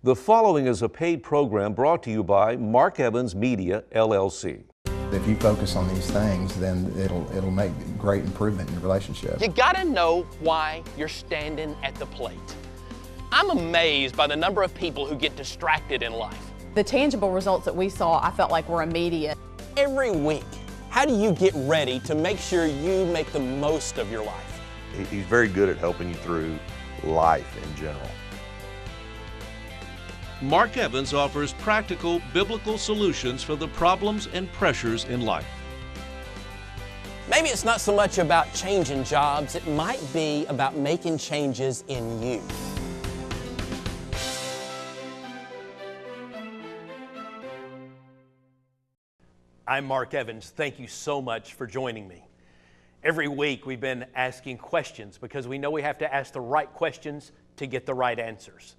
The following is a paid program brought to you by Mark Evans Media, LLC. If you focus on these things, then it'll make great improvement in your relationship. You gotta know why you're standing at the plate. I'm amazed by the number of people who get distracted in life. The tangible results that we saw, I felt like were immediate. Every week, how do you get ready to make sure you make the most of your life? He's very good at helping you through life in general. Mark Evans offers practical biblical solutions for the problems and pressures in life. Maybe it's not so much about changing jobs, it might be about making changes in you. I'm Mark Evans. Thank you so much for joining me. Every week we've been asking questions because we know we have to ask the right questions to get the right answers.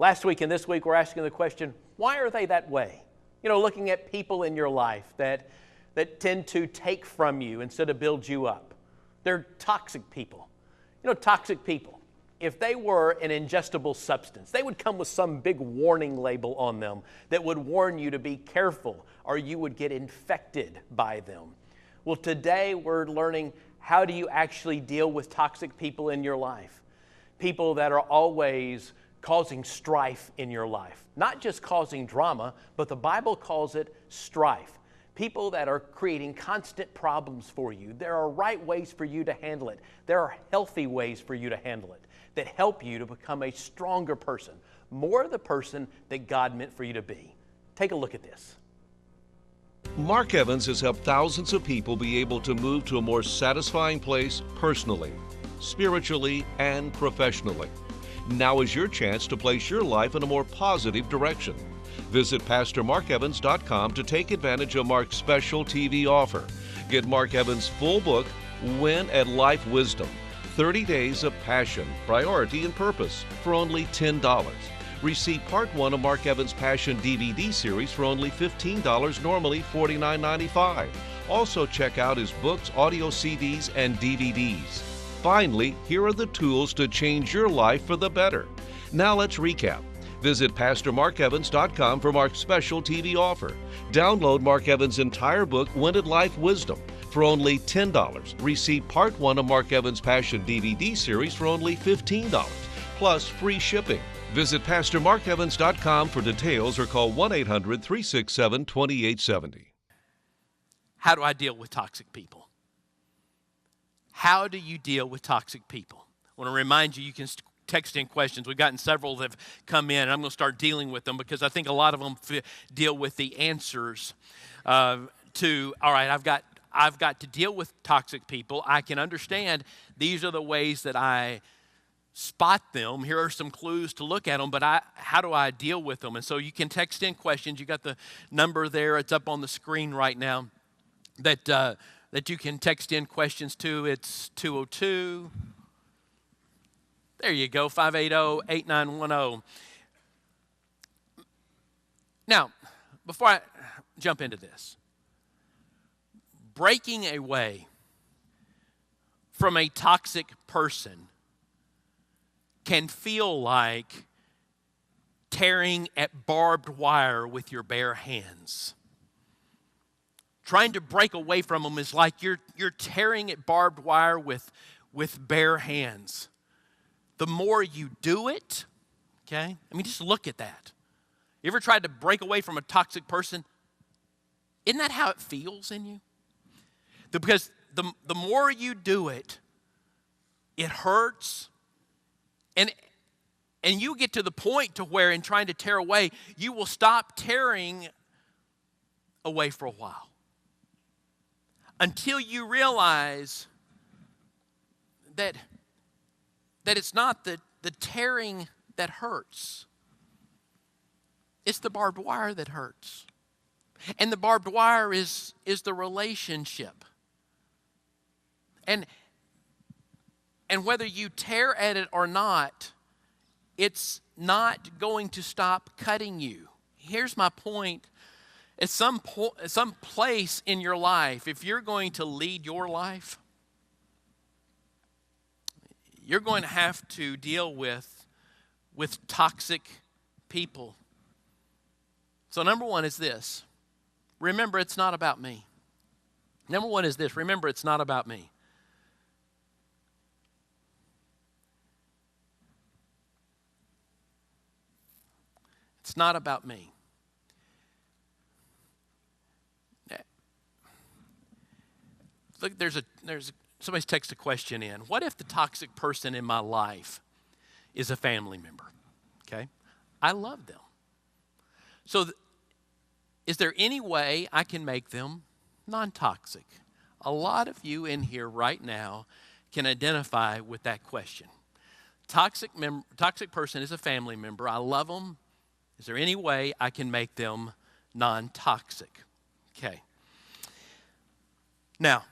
Last week and this week we're asking the question, why are they that way? You know, looking at people in your life that tend to take from you instead of build you up. They're toxic people. You know, toxic people, if they were an ingestible substance, they would come with some big warning label on them that would warn you to be careful or you would get infected by them. Well, today we're learning how do you actually deal with toxic people in your life. People that are always causing strife in your life. Not just causing drama, but the Bible calls it strife. People that are creating constant problems for you. There are right ways for you to handle it. There are healthy ways for you to handle it that help you to become a stronger person, more the person that God meant for you to be. Take a look at this. Mark Evans has helped thousands of people be able to move to a more satisfying place personally, spiritually, and professionally. Now is your chance to place your life in a more positive direction. Visit PastorMarkEvans.com to take advantage of Mark's special TV offer. Get Mark Evans' full book, Win at Life Wisdom, 30 Days of Passion, Priority, and Purpose for only $10. Receive Part 1 of Mark Evans' Passion DVD series for only $15, normally $49.95. Also check out his books, audio CDs, and DVDs. Finally, here are the tools to change your life for the better. Now let's recap. Visit PastorMarkEvans.com for Mark's special TV offer. Download Mark Evans' entire book, Win at Life Wisdom, for only $10. Receive Part 1 of Mark Evans' Passion DVD series for only $15, plus free shipping. Visit PastorMarkEvans.com for details or call 1-800-367-2870. How do I deal with toxic people? How do you deal with toxic people? I want to remind you, you can text in questions. We've gotten several that have come in, and I'm going to start dealing with them because I think a lot of them deal with the answers to, all right, I've got to deal with toxic people. I can understand these are the ways that I spot them. Here are some clues to look at them, but how do I deal with them? And so you can text in questions. You got the number there. It's up on the screen right now that you can text in questions to. It's 202. There you go, 580-8910. Now, before I jump into this, breaking away from a toxic person can feel like tearing at barbed wire with your bare hands. Trying to break away from them is like you're tearing at barbed wire with bare hands. The more you do it, okay? I mean, just look at that. You ever tried to break away from a toxic person? Isn't that how it feels in you? Because the more you do it, it hurts. And you get to the point to where in trying to tear away, you will stop tearing away for a while. Until you realize that it's not the tearing that hurts. It's the barbed wire that hurts. And the barbed wire is the relationship. And whether you tear at it or not, it's not going to stop cutting you. Here's my point. At some place in your life, if you're going to lead your life, you're going to have to deal with toxic people. So number one is this. Remember, it's not about me. Number one is this. Remember, it's not about me. It's not about me. Look, somebody's texted a question in. What if the toxic person in my life is a family member? Okay? I love them. So is there any way I can make them non-toxic? A lot of you in here right now can identify with that question. Toxic person is a family member. I love them. Is there any way I can make them non-toxic? Okay. Now,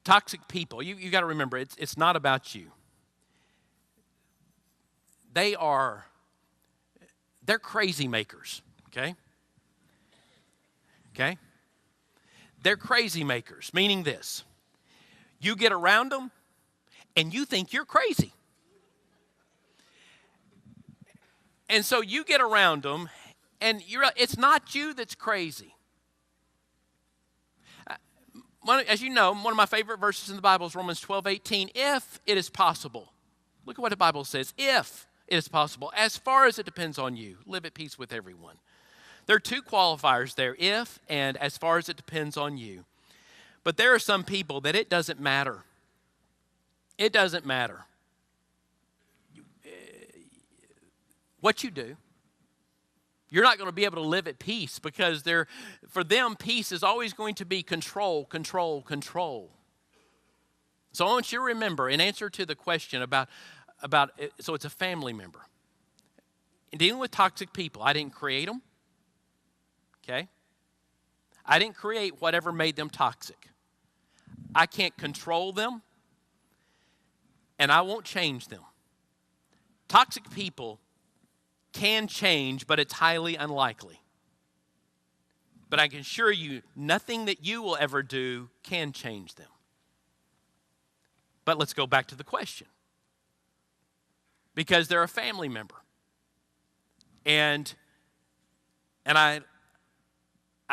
toxic people, you got to remember, it's not about you. They're crazy makers, okay? Okay? They're crazy makers, meaning this. You get around them, and you think you're crazy. And so you get around them, and it's not you that's crazy. As you know, one of my favorite verses in the Bible is Romans 12:18. If it is possible, look at what the Bible says. If it is possible, as far as it depends on you, live at peace with everyone. There are two qualifiers there, if and as far as it depends on you. But there are some people that it doesn't matter. It doesn't matter what you do. You're not going to be able to live at peace because for them, peace is always going to be control, control, control. So I want you to remember, in answer to the question about so it's a family member. In dealing with toxic people, I didn't create them. Okay? I didn't create whatever made them toxic. I can't control them, and I won't change them. Toxic people can change, but it's highly unlikely. But I can assure you, nothing that you will ever do can change them. But let's go back to the question. Because they're a family member. And I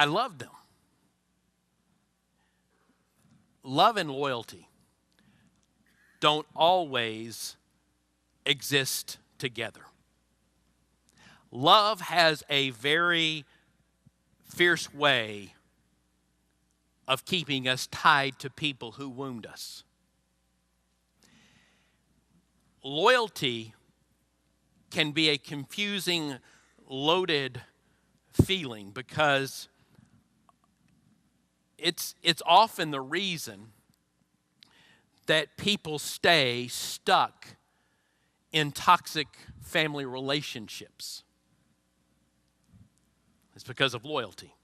love them. Love and loyalty don't always exist together. Love has a very fierce way of keeping us tied to people who wound us. Loyalty can be a confusing, loaded feeling because it's often the reason that people stay stuck in toxic family relationships. It's because of loyalty.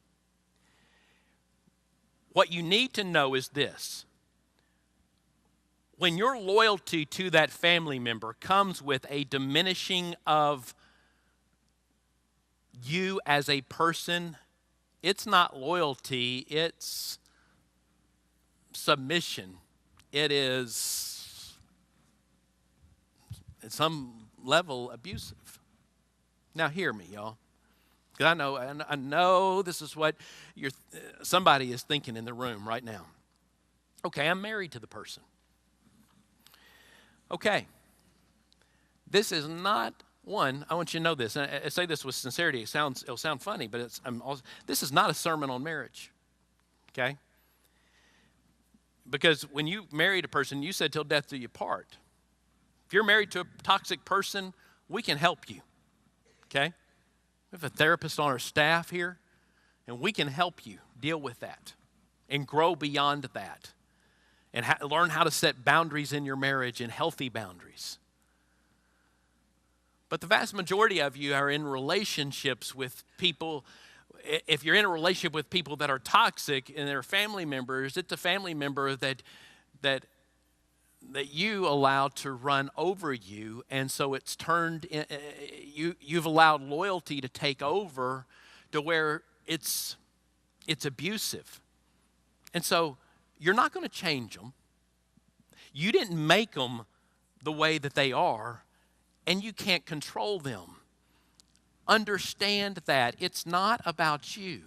What you need to know is this. When your loyalty to that family member comes with a diminishing of you as a person, it's not loyalty, it's submission. It is, at some level, abusive. Now hear me, y'all. Because I know this is what somebody is thinking in the room right now. Okay, I'm married to the person. Okay, this is not one. I want you to know this. And I say this with sincerity. It'll sound funny, but this is not a sermon on marriage. Okay, because when you married a person, you said till death do you part. If you're married to a toxic person, we can help you. Okay. We have a therapist on our staff here, and we can help you deal with that and grow beyond that and learn how to set boundaries in your marriage and healthy boundaries. But the vast majority of you are in relationships with people. If you're in a relationship with people that are toxic and they're family members, it's a family member that you allow to run over you, and so it's turned you've allowed loyalty to take over to where it's abusive. And so you're not going to change them. You didn't make them the way that they are, and you can't control them. Understand that it's not about you.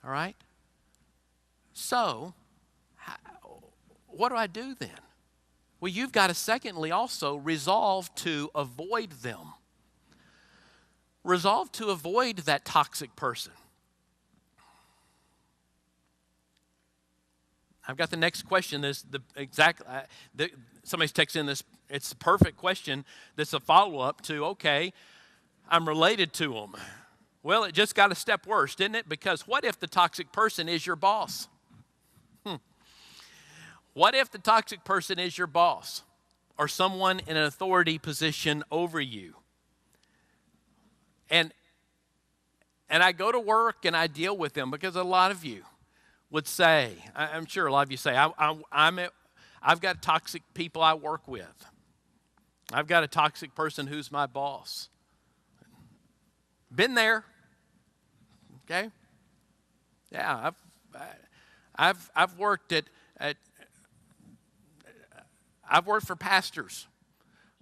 All right? So, what do I do then? Well, you've got to secondly also resolve to avoid them. Resolve to avoid that toxic person. I've got the next question. Somebody's texting this. It's the perfect question. That's a follow-up to, okay, I'm related to them. Well, it just got a step worse, didn't it? Because what if the toxic person is your boss? What if the toxic person is your boss or someone in an authority position over you? And I go to work and I deal with them because a lot of you would say, I'm sure a lot of you say, I've got toxic people I work with. I've got a toxic person who's my boss. Been there. Okay? Yeah, I've worked I've worked for pastors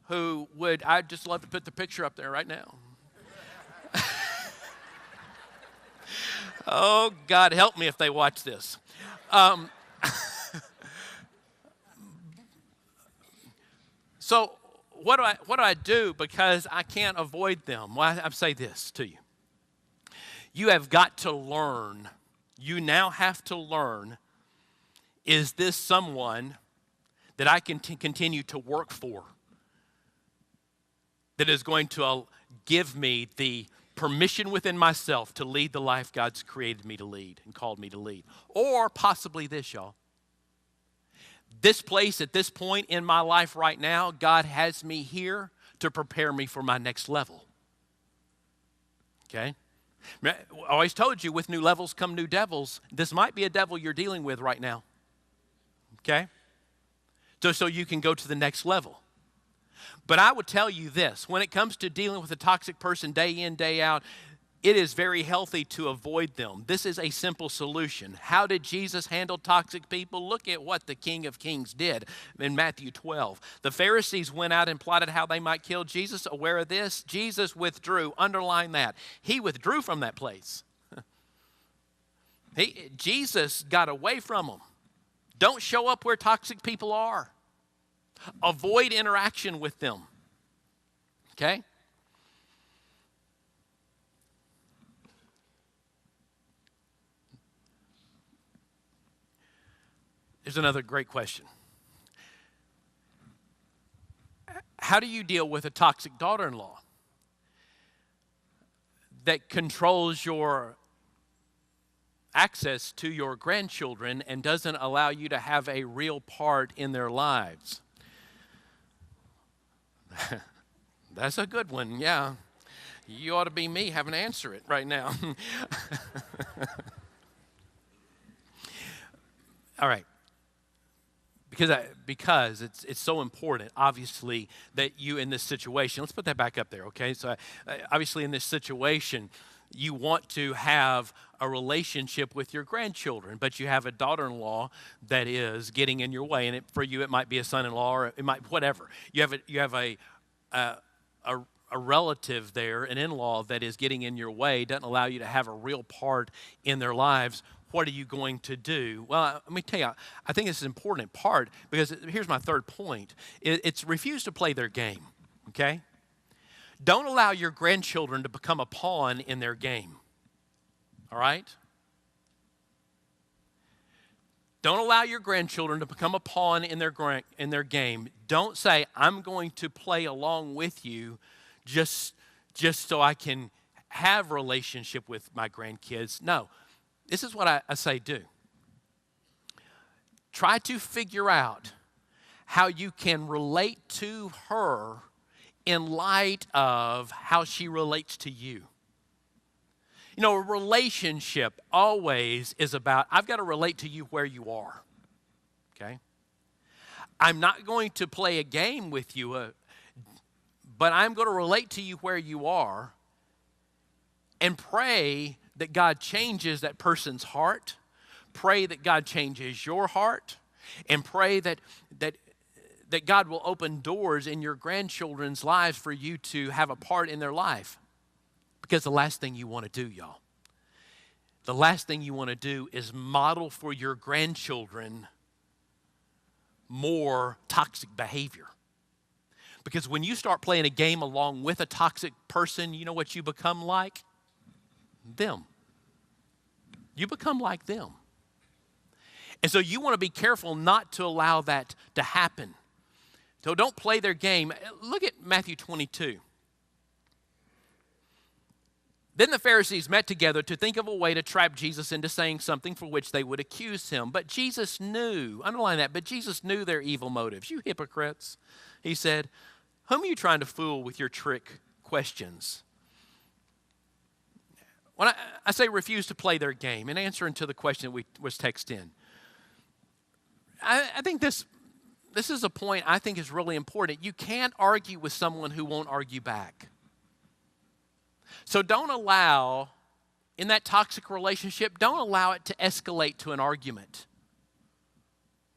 who I'd just love to put the picture up there right now. Oh, God, help me if they watch this. So what do I do because I can't avoid them? Well, I say this to you. You have got to learn. You now have to learn, is this someone that I can continue to work for, that is going to give me the permission within myself to lead the life God's created me to lead and called me to lead? Or possibly this, y'all. This place at this point in my life right now, God has me here to prepare me for my next level. Okay? I always told you, with new levels come new devils. This might be a devil you're dealing with right now. Okay? So you can go to the next level. But I would tell you this, when it comes to dealing with a toxic person day in, day out, it is very healthy to avoid them. This is a simple solution. How did Jesus handle toxic people? Look at what the King of Kings did in Matthew 12. The Pharisees went out and plotted how they might kill Jesus. Aware of this, Jesus withdrew. Underline that. He withdrew from that place. Jesus got away from them. Don't show up where toxic people are. Avoid interaction with them. Okay? Here's another great question. How do you deal with a toxic daughter-in-law that controls your access to your grandchildren and doesn't allow you to have a real part in their lives? That's a good one, yeah. You ought to be me having to answer it right now. All right. Because it's so important, obviously, that you in this situation, let's put that back up there, okay? So obviously in this situation, you want to have a relationship with your grandchildren, but you have a daughter-in-law that is getting in your way, and for you it might be a son-in-law or it might whatever. You have a relative there, an in-law that is getting in your way, doesn't allow you to have a real part in their lives. What are you going to do? Well, let me tell you, I think this is an important part because here's my third point. It's refuse to play their game, okay? Don't allow your grandchildren to become a pawn in their game, all right? Don't allow your grandchildren to become a pawn in their game. Don't say, I'm going to play along with you just so I can have a relationship with my grandkids. No. This is what I say do. Try to figure out how you can relate to her in light of how she relates to you. You know, a relationship always is about, I've got to relate to you where you are, okay? I'm not going to play a game with you, but I'm going to relate to you where you are and pray that God changes that person's heart. Pray that God changes your heart, and pray that that God will open doors in your grandchildren's lives for you to have a part in their life. Because the last thing you want to do, y'all, the last thing you want to do is model for your grandchildren more toxic behavior. Because when you start playing a game along with a toxic person, you know what you become like? Them. You become like them. And so you want to be careful not to allow that to happen. So don't play their game. Look at Matthew 22. Then the Pharisees met together to think of a way to trap Jesus into saying something for which they would accuse him. But Jesus knew, underline that, but Jesus knew their evil motives. You hypocrites, he said, whom are you trying to fool with your trick questions? When I say refuse to play their game, in answering to the question that was texted in, I think this is a point I think is really important. You can't argue with someone who won't argue back. So don't allow, in that toxic relationship, don't allow it to escalate to an argument.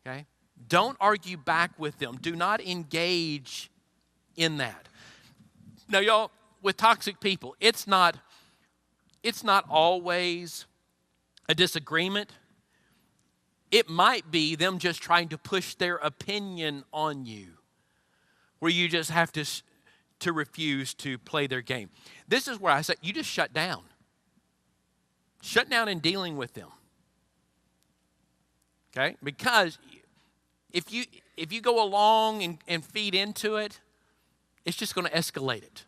Okay? Don't argue back with them. Do not engage in that. Now, y'all, with toxic people, it's not always a disagreement. It might be them just trying to push their opinion on you, where you just have to refuse to play their game. This is where I say you just shut down. Shut down in dealing with them. Okay? Because if you go along and feed into it, it's just going to escalate it.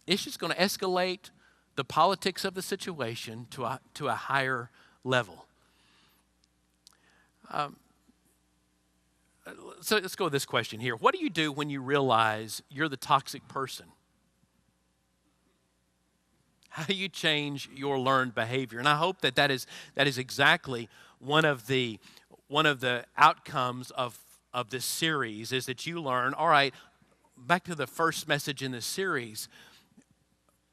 It's just going to escalate the politics of the situation to a higher level. So let's go with this question here. What do you do when you realize you're the toxic person? How do you change your learned behavior? And I hope that is exactly one of the outcomes of this series, is that you learn, all right, back to the first message in this series,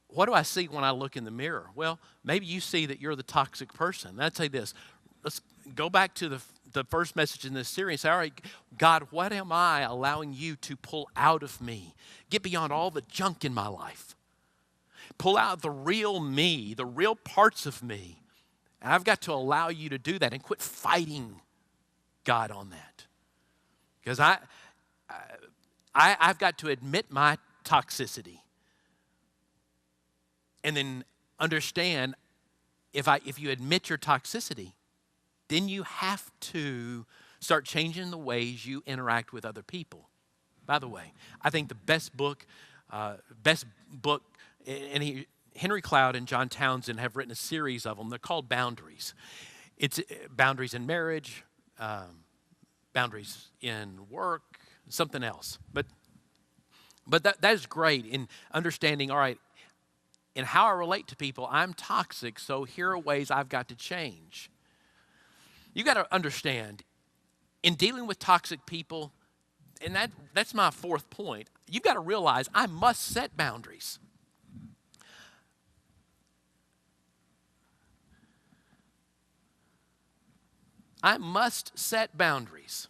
what do I see when I look in the mirror? Well, maybe you see that you're the toxic person. I'd say this. Let's go back to the first message in this series. Say, all right, God, what am I allowing you to pull out of me? Get beyond all the junk in my life. Pull out the real me, the real parts of me. And I've got to allow you to do that and quit fighting God on that. Because I've got to admit my toxicity. And then understand, if you admit your toxicity, then you have to start changing the ways you interact with other people. By the way, I think the best book, and Henry Cloud and John Townsend have written a series of them. They're called Boundaries. It's boundaries in marriage, boundaries in work, something else. But that is great in understanding, all right, in how I relate to people, I'm toxic, so here are ways I've got to change. You got to understand, in dealing with toxic people, and that's my fourth point, you've got to realize I must set boundaries. I must set boundaries.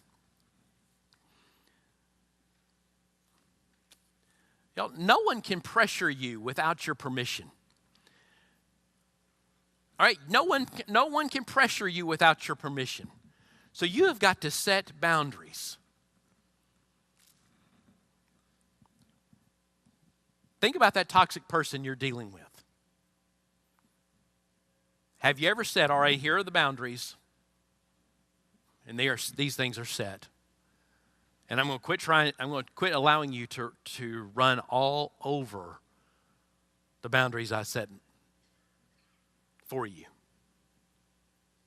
Y'all, no one can pressure you without your permission. All right, no one can pressure you without your permission. So you have got to set boundaries. Think about that toxic person you're dealing with. Have you ever said, all right, here are the boundaries, and these things are set, and I'm going to quit allowing you to run all over the boundaries I set for you.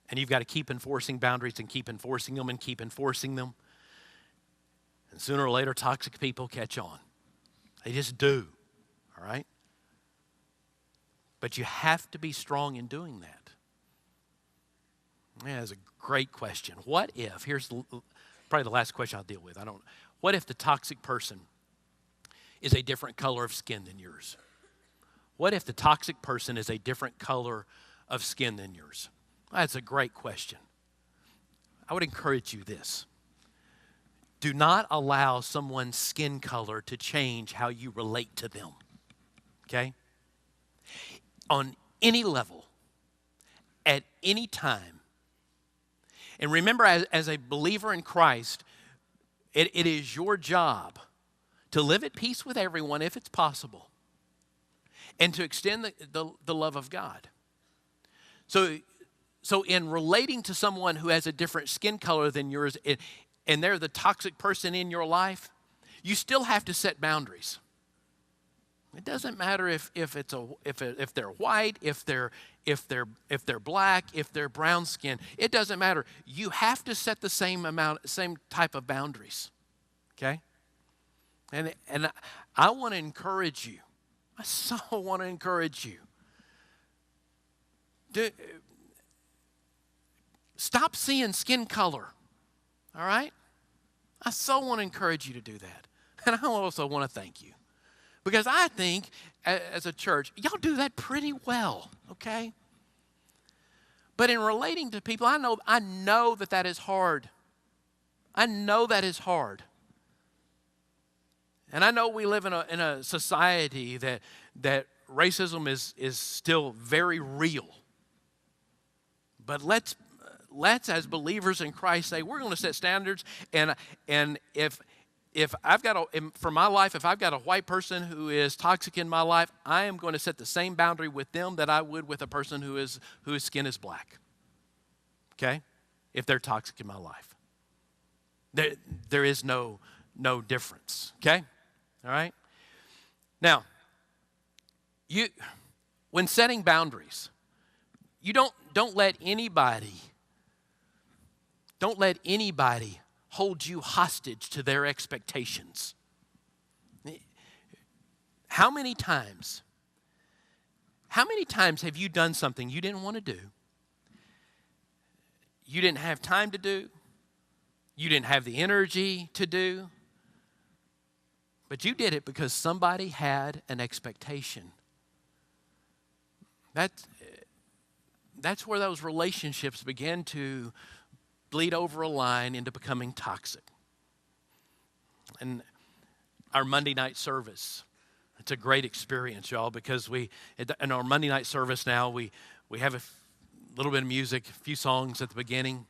And you've got to keep enforcing boundaries and keep enforcing them and keep enforcing them. And sooner or later, toxic people catch on. They just do, all right? But you have to be strong in doing that. Yeah, that's a great question. What if, here's probably the last question I'll deal with. What if the toxic person is a different color of skin than yours? What if the toxic person is a different color of skin than yours? That's a great question. I would encourage you this. Do not allow someone's skin color to change how you relate to them, okay? On any level, at any time. And remember, as a believer in Christ, it is your job to live at peace with everyone if it's possible, and to extend the love of God. So in relating to someone who has a different skin color than yours, and they're the toxic person in your life, you still have to set boundaries. It doesn't matter if they're white, if they're black, if they're brown skin. It doesn't matter. You have to set the same type of boundaries. Okay? And I want to encourage you. I so want to encourage you. Stop seeing skin color. All right? I so want to encourage you to do that. And I also want to thank you. Because I think, as a church, y'all do that pretty well, okay? But in relating to people, I know that is hard. I know that is hard. And I know we live in a society that racism is still very real. But let's as believers in Christ say we're going to set standards, and if I've got for my life, if I've got a white person who is toxic in my life, I am going to set the same boundary with them that I would with a person whose skin is black. Okay? If they're toxic in my life. There is no difference. Okay? All right? Now, when setting boundaries, you don't let anybody hold you hostage to their expectations. How many times have you done something you didn't want to do? You didn't have time to do? You didn't have the energy to do? But you did it because somebody had an expectation. That's where those relationships began to bleed over a line into becoming toxic. And our Monday night service, it's a great experience, y'all, because in our Monday night service now, we have a little bit of music, a few songs at the beginning.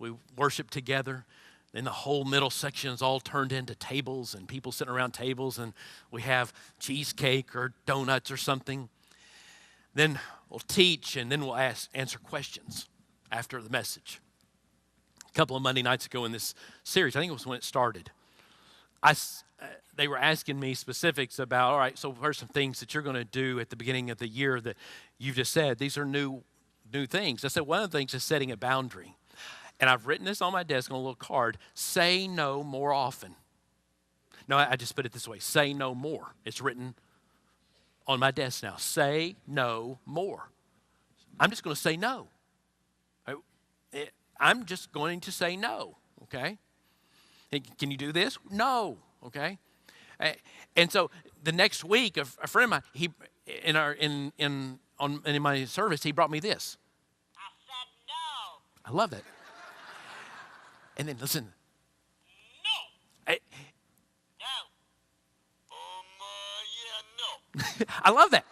We worship together. Then the whole middle section is all turned into tables and people sitting around tables, and we have cheesecake or donuts or something. Then we'll teach, and then we'll answer questions after the message. A couple of Monday nights ago in this series, I think it was when it started, they were asking me specifics about, all right, so what are some things that you're going to do at the beginning of the year that you've just said? These are new things. I said one of the things is setting a boundary. And I've written this on my desk on a little card, say no more often. No, I just put it this way, say no more. It's written on my desk now, say no more. I'm just going to say no. I'm just going to say no, okay? Can you do this? No, okay? And so the next week, a friend of mine, in my service, he brought me this. I said no. I love that. And then listen. No. No. Yeah, no. I love that.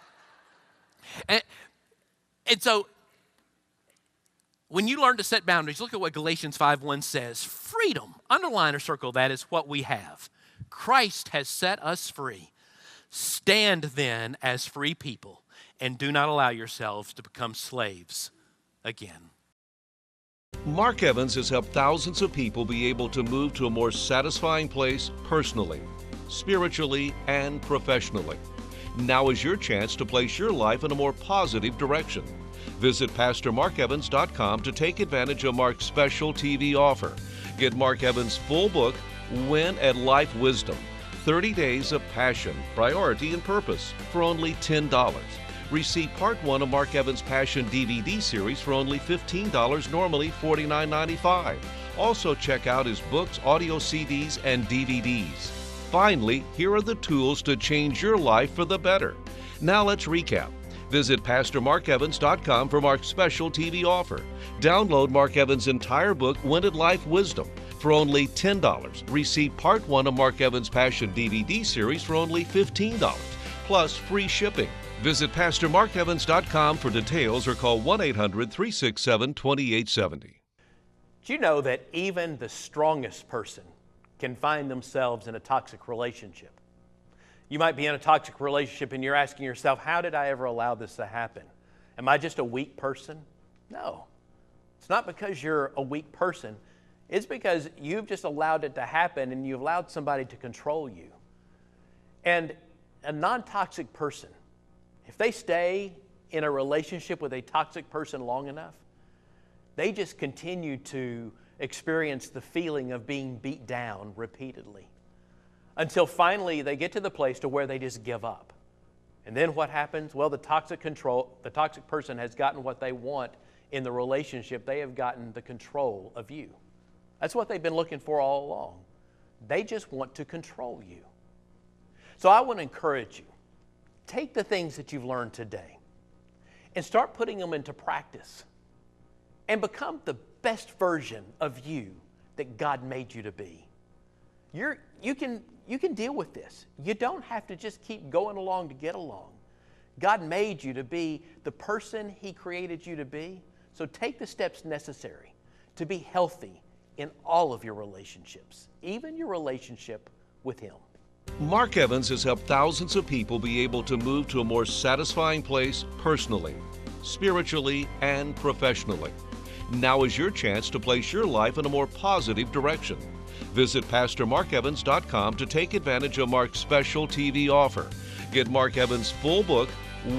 And so when you learn to set boundaries, look at what Galatians 5:1 says. Freedom, underline or circle that, is what we have. Christ has set us free. Stand then as free people and do not allow yourselves to become slaves again. Mark Evans has helped thousands of people be able to move to a more satisfying place personally, spiritually, and professionally. Now is your chance to place your life in a more positive direction. Visit PastorMarkEvans.com to take advantage of Mark's special TV offer. Get Mark Evans' full book, Win at Life Wisdom, 30 Days of Passion, Priority, and Purpose, for only $10. Receive Part 1 of Mark Evans' Passion DVD series for only $15, normally $49.95. Also check out his books, audio CDs, and DVDs. Finally, here are the tools to change your life for the better. Now let's recap. Visit PastorMarkEvans.com for Mark's special TV offer. Download Mark Evans' entire book, Win at Life Wisdom, for only $10. Receive Part 1 of Mark Evans' Passion DVD series for only $15, plus free shipping. Visit PastorMarkEvans.com for details or call 1-800-367-2870. Do you know that even the strongest person can find themselves in a toxic relationship? You might be in a toxic relationship and you're asking yourself, how did I ever allow this to happen? Am I just a weak person? No. It's not because you're a weak person. It's because you've just allowed it to happen and you've allowed somebody to control you. And a non-toxic person, if they stay in a relationship with a toxic person long enough, they just continue to experience the feeling of being beat down repeatedly until finally they get to the place to where they just give up. And then what happens? Well, the toxic person has gotten what they want in the relationship. They have gotten the control of you. That's what they've been looking for all along. They just want to control you. So I want to encourage you, take the things that you've learned today and start putting them into practice and become the best version of you that God made you to be. You can deal with this. You don't have to just keep going along to get along. God made you to be the person He created you to be. So take the steps necessary to be healthy in all of your relationships, even your relationship with Him. Mark Evans has helped thousands of people be able to move to a more satisfying place personally, spiritually, and professionally. Now is your chance to place your life in a more positive direction. Visit PastorMarkEvans.com to take advantage of Mark's special TV offer. Get Mark Evans' full book,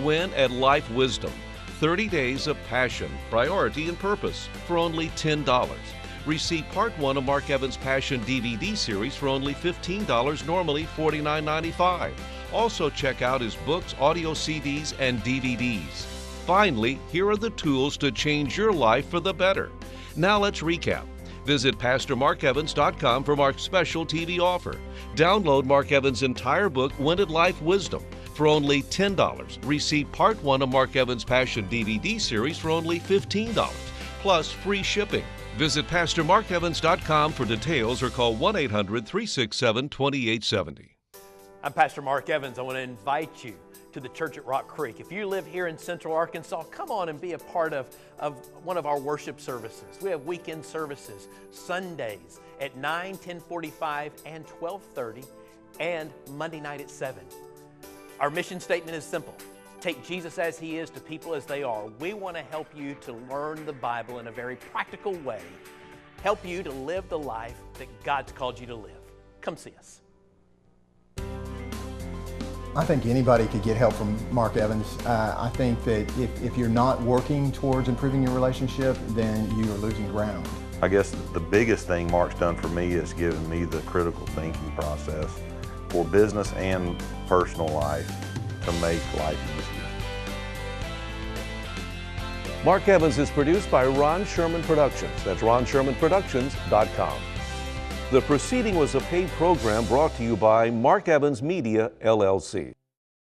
Win at Life Wisdom, 30 Days of Passion, Priority, and Purpose for only $10. Receive Part 1 of Mark Evans' Passion DVD series for only $15, normally $49.95. Also check out his books, audio CDs, and DVDs. Finally, here are the tools to change your life for the better. Now let's recap. Visit PastorMarkEvans.com for Mark's special TV offer. Download Mark Evans' entire book, Win at Life Wisdom, for only $10. Receive Part 1 of Mark Evans' Passion DVD series for only $15, plus free shipping. Visit PastorMarkEvans.com for details or call 1-800-367-2870. I'm Pastor Mark Evans. I want to invite you to the church at Rock Creek. If you live here in Central Arkansas, come on and be a part of one of our worship services. We have weekend services, Sundays at 9, 10:45, and 12:30, and Monday night at 7. Our mission statement is simple. Take Jesus as He is to people as they are. We want to help you to learn the Bible in a very practical way, help you to live the life that God's called you to live. Come see us. I think anybody could get help from Mark Evans. I think that if you're not working towards improving your relationship, then you are losing ground. I guess the biggest thing Mark's done for me is given me the critical thinking process for business and personal life to make life easier. Mark Evans is produced by Ron Sherman Productions. That's RonShermanProductions.com. The proceeding was a paid program brought to you by Mark Evans Media, LLC.